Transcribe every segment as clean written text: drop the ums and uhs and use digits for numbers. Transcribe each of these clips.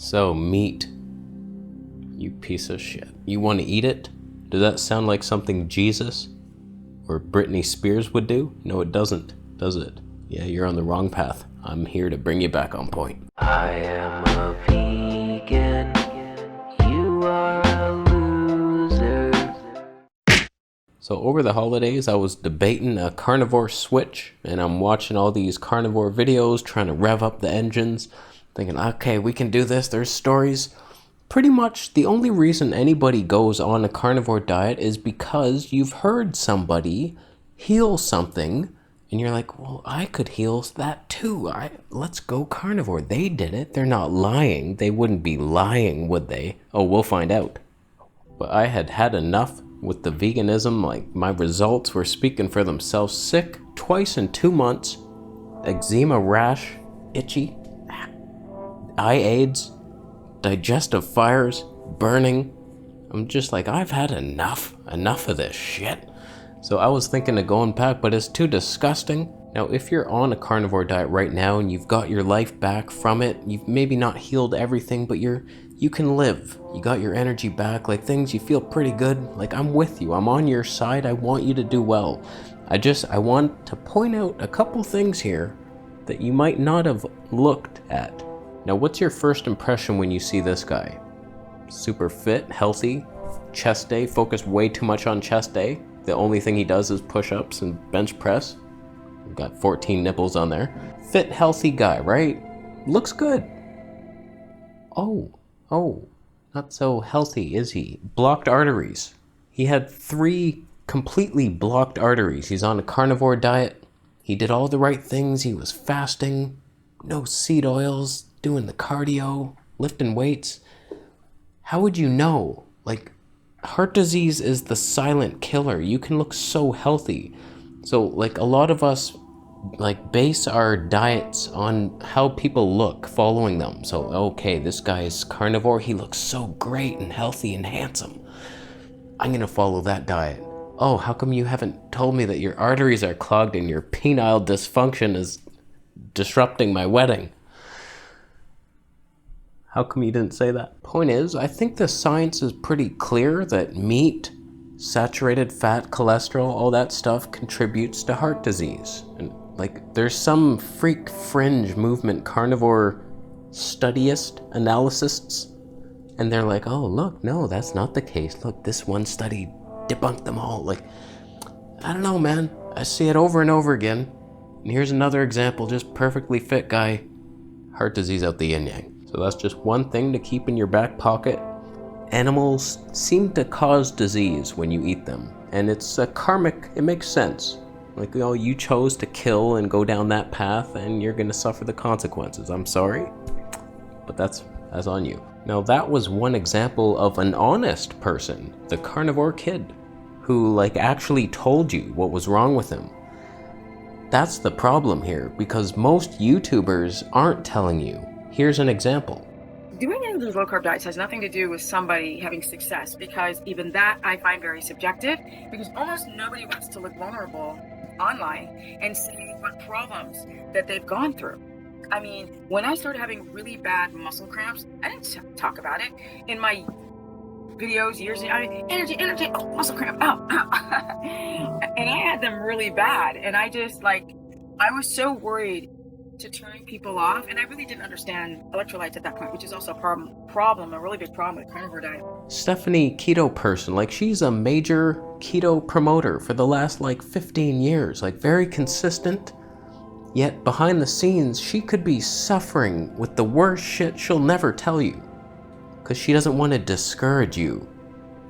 So, meat. You piece of shit. You want to eat it? Does that sound like something Jesus or Britney Spears would do? No, it doesn't, does it? Yeah, you're on the wrong path. I'm here to bring you back on point. I am a vegan. You are a loser. So over the holidays, I was debating a carnivore switch, and I'm watching all these carnivore videos, trying to rev up the engines, thinking, okay, we can do this. There's stories. Pretty much the only reason anybody goes on a carnivore diet is because you've heard somebody heal something, and you're like, well, I could heal that too. Let's go carnivore. They did it. They're not lying. They wouldn't be lying, would they? Oh, we'll find out. But I had had enough with the veganism. Like, my results were speaking for themselves. Sick twice in 2 months. Eczema rash. Itchy. Eye aids. Digestive fires. Burning. I'm just like, I've had enough of this shit. So I was thinking of going back, but it's too disgusting. Now, if you're on a carnivore diet right now and you've got your life back from it, you've maybe not healed everything, but you can live. You got your energy back, like things, you feel pretty good. Like, I'm with you. I'm on your side. I want you to do well. I want to point out a couple things here that you might not have looked at. Now, what's your first impression when you see this guy? Super fit, healthy, chest day, focused way too much on chest day. The only thing he does is push-ups and bench press. We've got 14 nipples on there. Fit, healthy guy, right? Looks good. Oh, not so healthy, is he? Blocked arteries. He had 3 completely blocked arteries. He's on a carnivore diet. He did all the right things. He was fasting, no seed oils, doing the cardio, lifting weights. How would you know? Like, heart disease is the silent killer. You can look so healthy. So, like, a lot of us, like, base our diets on how people look, following them. So, okay, this guy's carnivore. He looks so great and healthy and handsome. I'm going to follow that diet. Oh, how come you haven't told me that your arteries are clogged and your penile dysfunction is disrupting my wedding? How come you didn't say that? Point is, I think the science is pretty clear that meat, saturated fat, cholesterol, all that stuff contributes to heart disease. And like, there's some freak fringe movement carnivore studyist analysts, and they're like, oh, look, no, that's not the case. Look, this one study debunked them all. Like, I don't know, man. I see it over and over again. And here's another example, just perfectly fit guy, heart disease out the yin-yang. So that's just one thing to keep in your back pocket. Animals seem to cause disease when you eat them. And it's a karmic, it makes sense. Like, you chose to kill and go down that path, and you're gonna suffer the consequences. I'm sorry, but that's on you. Now, that was one example of an honest person, the carnivore kid, who like actually told you what was wrong with him. That's the problem here, because most YouTubers aren't telling you. Here's an example. Doing any of these low-carb diets has nothing to do with somebody having success, because even that I find very subjective, because almost nobody wants to look vulnerable online and say what problems that they've gone through. I mean, when I started having really bad muscle cramps, I didn't talk about it in my videos years ago. Energy, oh, muscle cramp, ow. And I had them really bad, and I was so worried to turn people off, and I really didn't understand electrolytes at that point, which is also a really big problem with carnivore diet. Stephanie, keto person, like, she's a major keto promoter for the last 15 years, very consistent, yet behind the scenes she could be suffering with the worst shit she'll never tell you, because she doesn't want to discourage you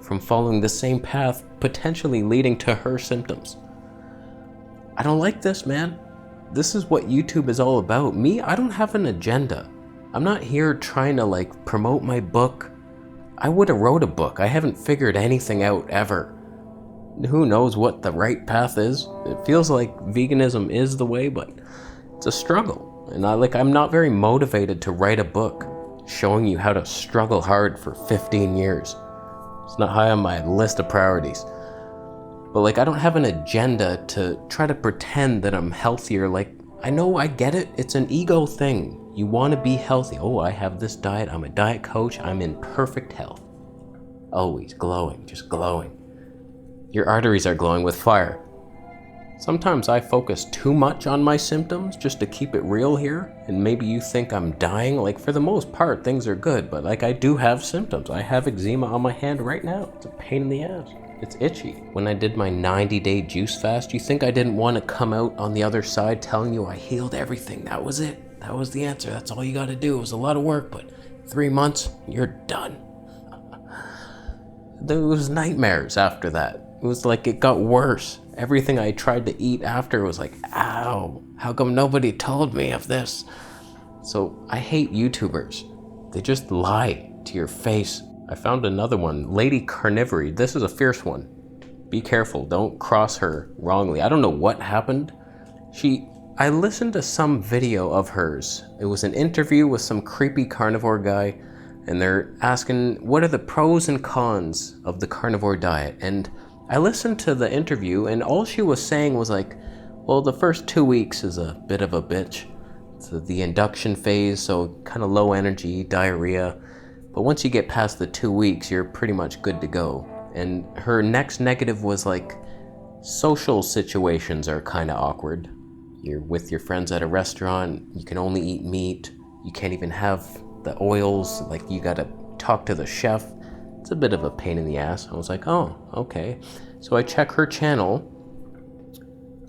from following the same path, potentially leading to her symptoms. I don't like this, man. This is what YouTube is all about. Me, I don't have an agenda. I'm not here trying to promote my book. I would have wrote a book. I haven't figured anything out ever. Who knows what the right path is? It feels like veganism is the way, but it's a struggle. And I'm not very motivated to write a book showing you how to struggle hard for 15 years. It's not high on my list of priorities. But I don't have an agenda to try to pretend that I'm healthier. I know, I get it. It's an ego thing. You want to be healthy. Oh, I have this diet. I'm a diet coach. I'm in perfect health. Always glowing, just glowing. Your arteries are glowing with fire. Sometimes I focus too much on my symptoms just to keep it real here, and maybe you think I'm dying. Like, for the most part, things are good, but like, I do have symptoms. I have eczema on my hand right now. It's a pain in the ass. It's itchy. When I did my 90-day juice fast, you think I didn't want to come out on the other side telling you I healed everything? That was it. That was the answer. That's all you got to do. It was a lot of work, but 3 months, you're done. There was nightmares after that. It was like it got worse. Everything I tried to eat after was like, ow, how come nobody told me of this? So I hate YouTubers. They just lie to your face. I found another one, Lady Carnivory. This is a fierce one. Be careful, don't cross her wrongly. I don't know what happened. I listened to some video of hers. It was an interview with some creepy carnivore guy, and they're asking, what are the pros and cons of the carnivore diet? And I listened to the interview, and all she was saying was like, well, the first 2 weeks is a bit of a bitch. It's the induction phase, so kind of low energy, diarrhea. But once you get past the 2 weeks, you're pretty much good to go. And her next negative was like, social situations are kind of awkward. You're with your friends at a restaurant, you can only eat meat, you can't even have the oils, like you gotta talk to the chef. It's a bit of a pain in the ass. I was like, oh, okay. So I check her channel.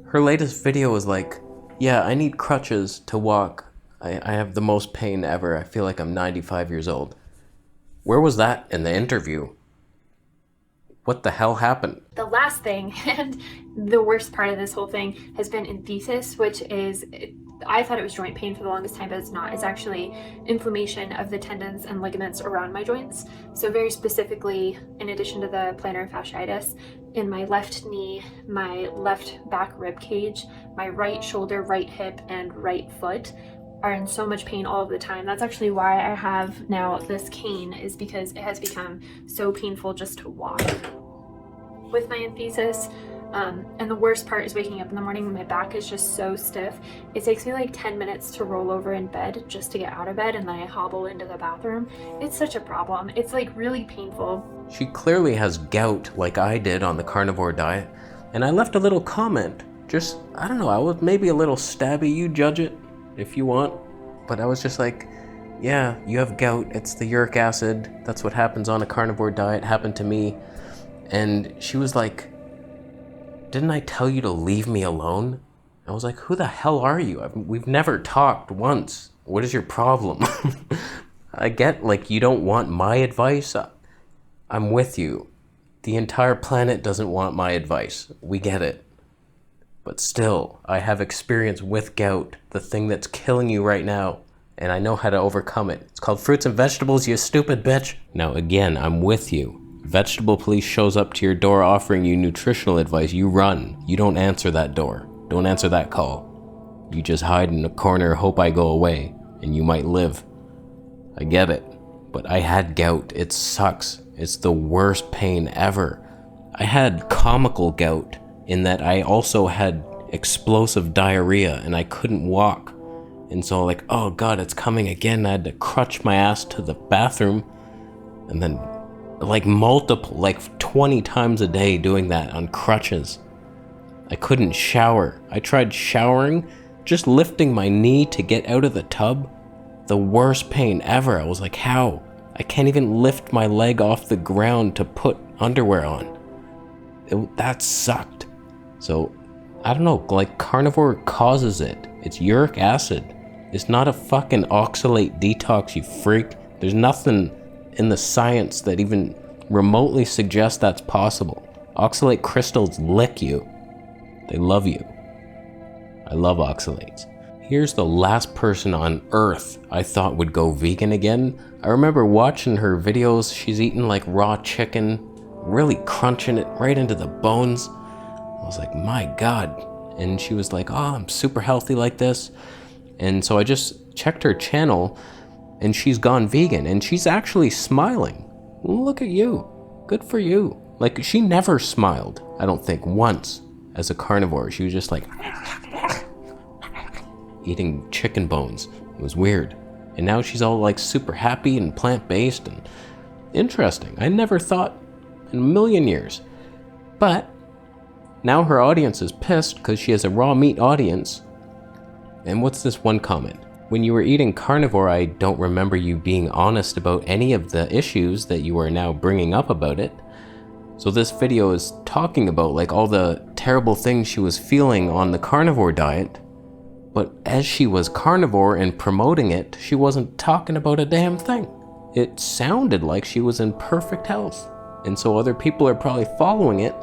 Her latest video was like, yeah, I need crutches to walk. I have the most pain ever. I feel like I'm 95 years old. Where was that in the interview? What the hell happened? The last thing, and the worst part of this whole thing, has been enthesis, which is, I thought it was joint pain for the longest time, but it's not. It's actually inflammation of the tendons and ligaments around my joints. So very specifically, in addition to the plantar fasciitis, in my left knee, my left back rib cage, my right shoulder, right hip, and right foot are in so much pain all of the time. That's actually why I have now this cane, is because it has become so painful just to walk with my enthesis. And the worst part is waking up in the morning when my back is just so stiff. It takes me like 10 minutes to roll over in bed just to get out of bed, and then I hobble into the bathroom. It's such a problem. It's like really painful. She clearly has gout like I did on the carnivore diet, and I left a little comment. Just, I don't know, I was maybe a little stabby, you judge it if you want. But I was just like, yeah, you have gout, it's the uric acid, that's what happens on a carnivore diet, happened to me. And she was like, didn't I tell you to leave me alone? I was like, who the hell are you? We've never talked once. What is your problem? I get, like, you don't want my advice. I'm with you. The entire planet doesn't want my advice. We get it. But still, I have experience with gout, the thing that's killing you right now, and I know how to overcome it. It's called fruits and vegetables, you stupid bitch. Now again, I'm with you. Vegetable police shows up to your door offering you nutritional advice. You run. You don't answer that door. Don't answer that call. You just hide in a corner, hope I go away, and you might live. I get it. But I had gout. It sucks. It's the worst pain ever. I had comical gout in that I also had explosive diarrhea and I couldn't walk. And so like, oh God, it's coming again. I had to crutch my ass to the bathroom, and then like multiple, like 20 times a day doing that on crutches. I couldn't shower. I tried showering, just lifting my knee to get out of the tub. The worst pain ever. I was like, how? I can't even lift my leg off the ground to put underwear on. That sucked. So, I don't know, like carnivore causes it. It's uric acid. It's not a fucking oxalate detox, you freak. There's nothing in the science that even remotely suggests that's possible. Oxalate crystals lick you. They love you. I love oxalates. Here's the last person on earth I thought would go vegan again. I remember watching her videos. She's eating like raw chicken, really crunching it right into the bones. I was like, my God. And she was like, oh, I'm super healthy like this. And so I just checked her channel, and she's gone vegan, and she's actually smiling. Look at you. Good for you. Like, she never smiled, I don't think, once as a carnivore. She was just like eating chicken bones. It was weird. And now she's all like super happy and plant-based and interesting. I never thought in a million years. But now her audience is pissed because she has a raw meat audience. And what's this one comment? When you were eating carnivore, I don't remember you being honest about any of the issues that you are now bringing up about it. So this video is talking about like all the terrible things she was feeling on the carnivore diet. But as she was carnivore and promoting it, she wasn't talking about a damn thing. It sounded like she was in perfect health. And so other people are probably following it.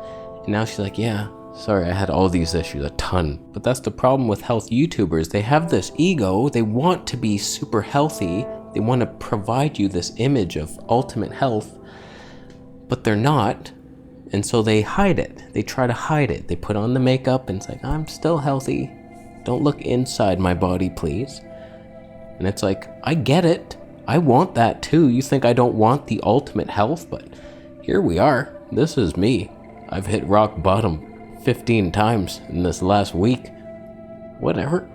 And now she's like, yeah, sorry, I had all these issues, a ton. But that's the problem with health YouTubers. They have this ego. They want to be super healthy. They want to provide you this image of ultimate health. But they're not. And so they hide it. They try to hide it. They put on the makeup and it's like, I'm still healthy. Don't look inside my body, please. And it's like, I get it. I want that too. You think I don't want the ultimate health? But here we are. This is me. I've hit rock bottom 15 times in this last week. Whatever.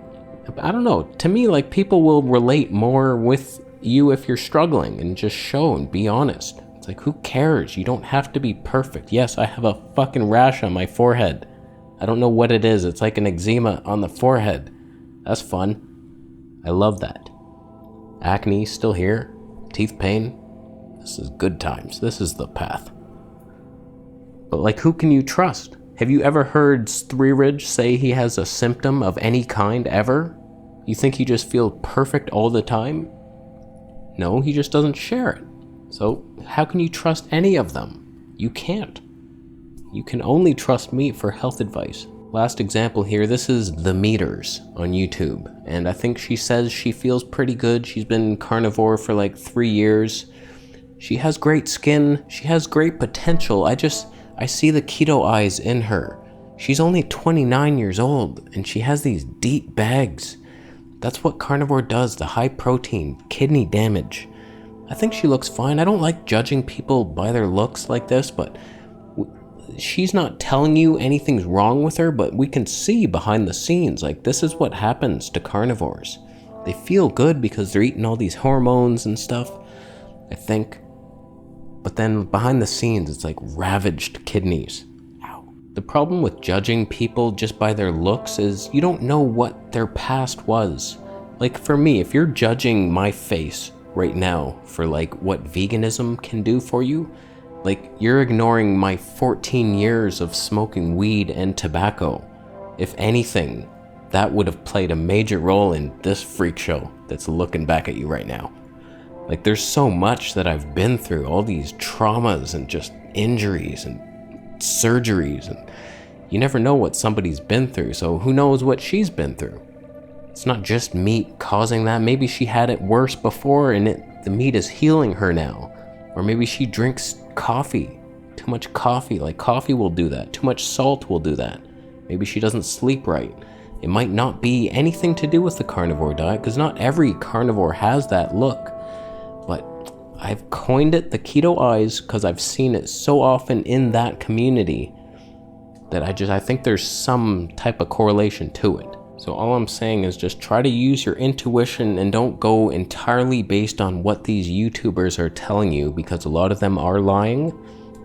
I don't know. To me, like, people will relate more with you if you're struggling and just show and be honest. It's like, who cares? You don't have to be perfect. Yes, I have a fucking rash on my forehead. I don't know what it is. It's like an eczema on the forehead. That's fun. I love that. Acne still here. Teeth pain. This is good times. This is the path. But like, who can you trust? Have you ever heard Ridge say he has a symptom of any kind ever? You think he just feels perfect all the time? No, he just doesn't share it. So how can you trust any of them? You can't. You can only trust me for health advice. Last example here, this is The Meters on YouTube. And I think she says she feels pretty good. She's been carnivore for like 3 years. She has great skin. She has great potential. I see the keto eyes in her. She's only 29 years old and she has these deep bags. That's what carnivore does, the high protein, kidney damage. I think she looks fine. I don't like judging people by their looks like this, but she's not telling you anything's wrong with her, but we can see behind the scenes, like, this is what happens to carnivores. They feel good because they're eating all these hormones and stuff, I think. But then behind the scenes, it's like ravaged kidneys. Ow. The problem with judging people just by their looks is you don't know what their past was. Like, for me, if you're judging my face right now for like what veganism can do for you, like, you're ignoring my 14 years of smoking weed and tobacco. If anything, that would have played a major role in this freak show that's looking back at you right now. Like, there's so much that I've been through, all these traumas and just injuries and surgeries, and you never know what somebody's been through, so who knows what she's been through. It's not just meat causing that. Maybe she had it worse before and the meat is healing her now. Or maybe she drinks coffee, too much coffee. Like, coffee will do that. Too much salt will do that. Maybe she doesn't sleep right. It might not be anything to do with the carnivore diet, because not every carnivore has that look. But I've coined it the keto eyes because I've seen it so often in that community that I think there's some type of correlation to it. So all I'm saying is just try to use your intuition and don't go entirely based on what these YouTubers are telling you, because a lot of them are lying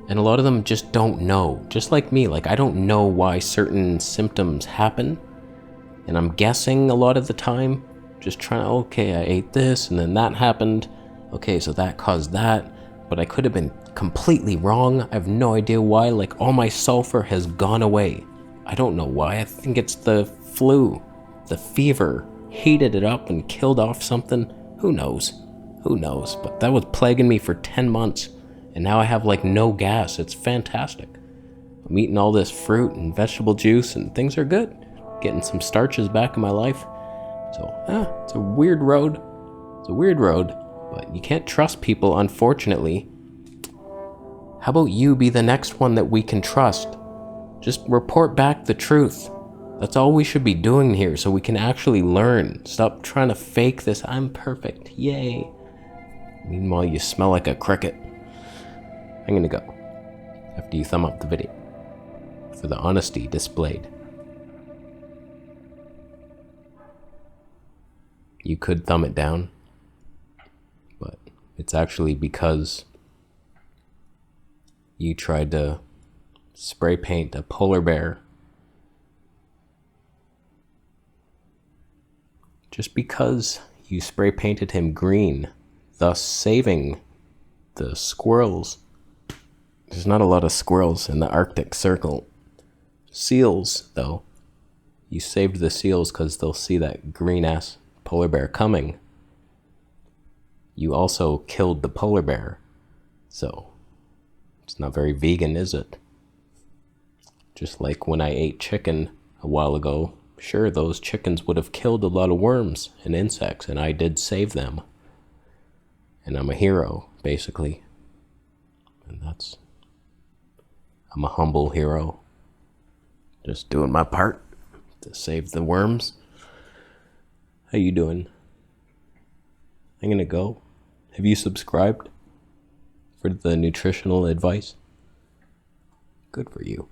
and a lot of them just don't know. Just like me, like, I don't know why certain symptoms happen, and I'm guessing a lot of the time, just trying to, okay, I ate this and then that happened. Okay, so that caused that, but I could have been completely wrong. I have no idea why. Like, all my sulfur has gone away. I don't know why. I think it's the flu, the fever, heated it up and killed off something. Who knows? Who knows? But that was plaguing me for 10 months, and now I have like no gas. It's fantastic. I'm eating all this fruit and vegetable juice, and things are good. Getting some starches back in my life. So, it's a weird road. It's a weird road, but you can't trust people, unfortunately. How about you be the next one that we can trust? Just report back the truth. That's all we should be doing here, so we can actually learn. Stop trying to fake this, I'm perfect, yay. Meanwhile, you smell like a cricket. I'm gonna go, after you thumb up the video, for the honesty displayed. You could thumb it down. It's actually because you tried to spray paint a polar bear. Just because you spray painted him green, thus saving the squirrels. There's not a lot of squirrels in the Arctic Circle. Seals, though. You saved the seals because they'll see that green-ass polar bear coming. You also killed the polar bear. So, it's not very vegan, is it? Just like when I ate chicken a while ago, sure, those chickens would have killed a lot of worms and insects, and I did save them. And I'm a hero, basically. And I'm a humble hero. Just doing my part to save the worms. How you doing? I'm gonna go. Have you subscribed for the nutritional advice? Good for you.